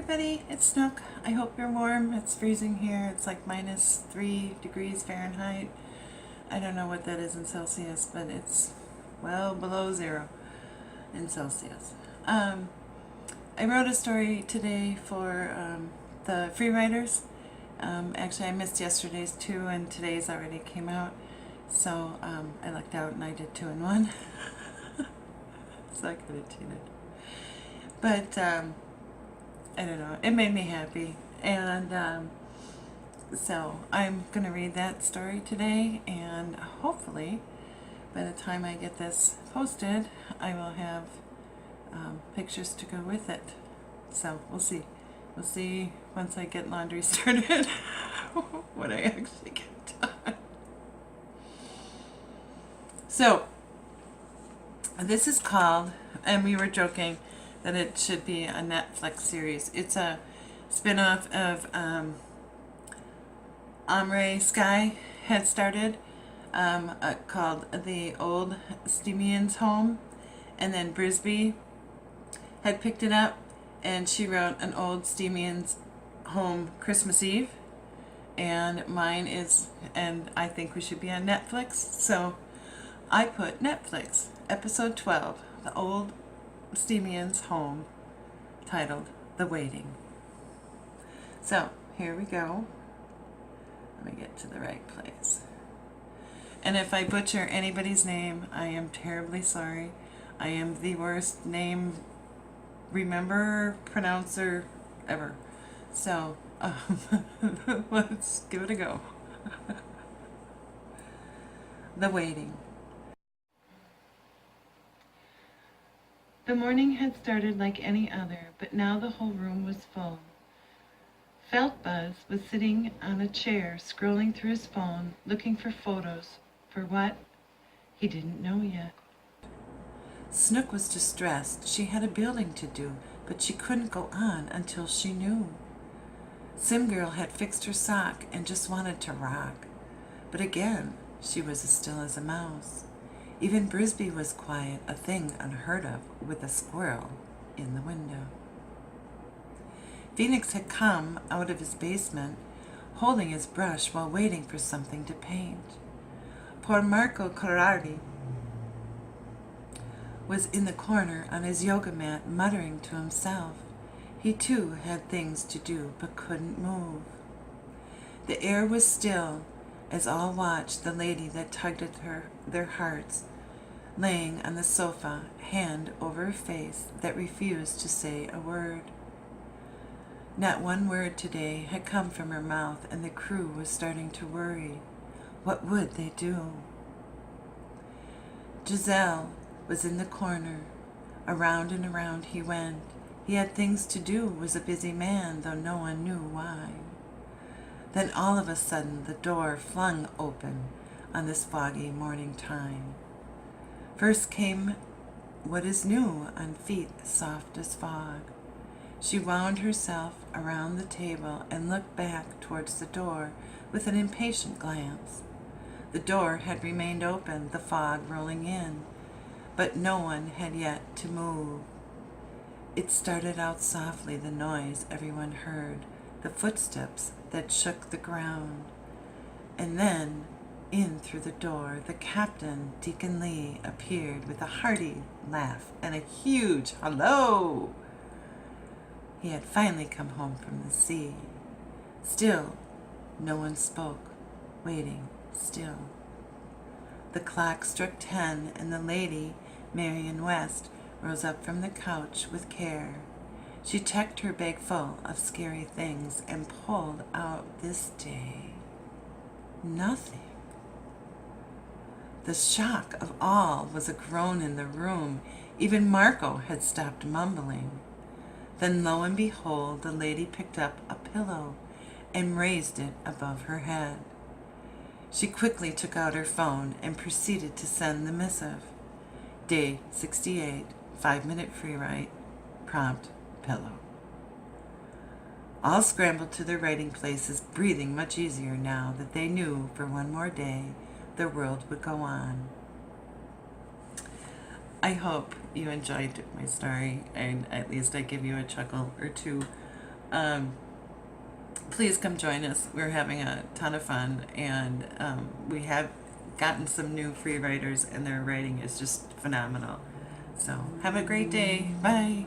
everybody, it's Snook. I hope you're warm. It's freezing here. It's like -3 degrees Fahrenheit. I don't know what that is in Celsius, but it's well below 0 in Celsius. I wrote a story today for the free writers. Actually, I missed yesterday's too, and today's already came out. So I lucked out and I did 2 in 1. So I could have cheated. But I don't know, it made me happy, and so I'm gonna read that story today, and hopefully by the time I get this posted I will have pictures to go with it. So we'll see once I get laundry started what I actually get done. So this is called, and we were joking that it should be a Netflix series. It's a spin-off of Omri Sky had started called The Old Stemian's Home, and then Brisby had picked it up, and she wrote An Old Stemian's Home Christmas Eve, and mine is, and I think we should be on Netflix, so I put Netflix, episode 12, The Old Stemian's Home, titled The Waiting. So here we go. Let me get to the right place. And if I butcher anybody's name, I am terribly sorry. I am the worst name rememberer, pronouncer ever. So let's give it a go. The Waiting. The morning had started like any other, but now the whole room was full. Feltbuzz was sitting on a chair, scrolling through his phone, looking for photos. For what? He didn't know yet. Snook was distressed. She had a building to do, but she couldn't go on until she knew. Simgirl had fixed her sock and just wanted to rock. But again, she was as still as a mouse. Even Brisby was quiet, a thing unheard of, with a squirrel in the window. Phoenix had come out of his basement, holding his brush while waiting for something to paint. Poor Marco Corradi was in the corner on his yoga mat, muttering to himself. He too had things to do, but couldn't move. The air was still, as all watched the lady that tugged at their hearts, laying on the sofa, hand over a face that refused to say a word. Not one word today had come from her mouth, and the crew was starting to worry. What would they do? Giselle was in the corner. Around and around he went. He had things to do, was a busy man, though no one knew why. Then all of a sudden the door flung open on this foggy morning time. First came what is new on feet soft as fog. She wound herself around the table and looked back towards the door with an impatient glance. The door had remained open, the fog rolling in, but no one had yet to move. It started out softly, the noise everyone heard, the footsteps that shook the ground. And then, in through the door, the captain, Deacon Lee, appeared with a hearty laugh and a huge hello. He had finally come home from the sea. Still, no one spoke, waiting still. The clock struck 10, and the lady, Marion West, rose up from the couch with care. She checked her bag full of scary things and pulled out this day nothing. The shock of all was a groan in the room. Even Marco had stopped mumbling. Then lo and behold, the lady picked up a pillow and raised it above her head. She quickly took out her phone and proceeded to send the missive. Day 68, 5-minute free write, prompt, pillow. All scrambled to their writing places, breathing much easier now that they knew for one more day the world would go on. I hope you enjoyed my story, and at least I give you a chuckle or two. Please come join us. We're having a ton of fun, and we have gotten some new free writers, and their writing is just phenomenal. So have a great day. Bye.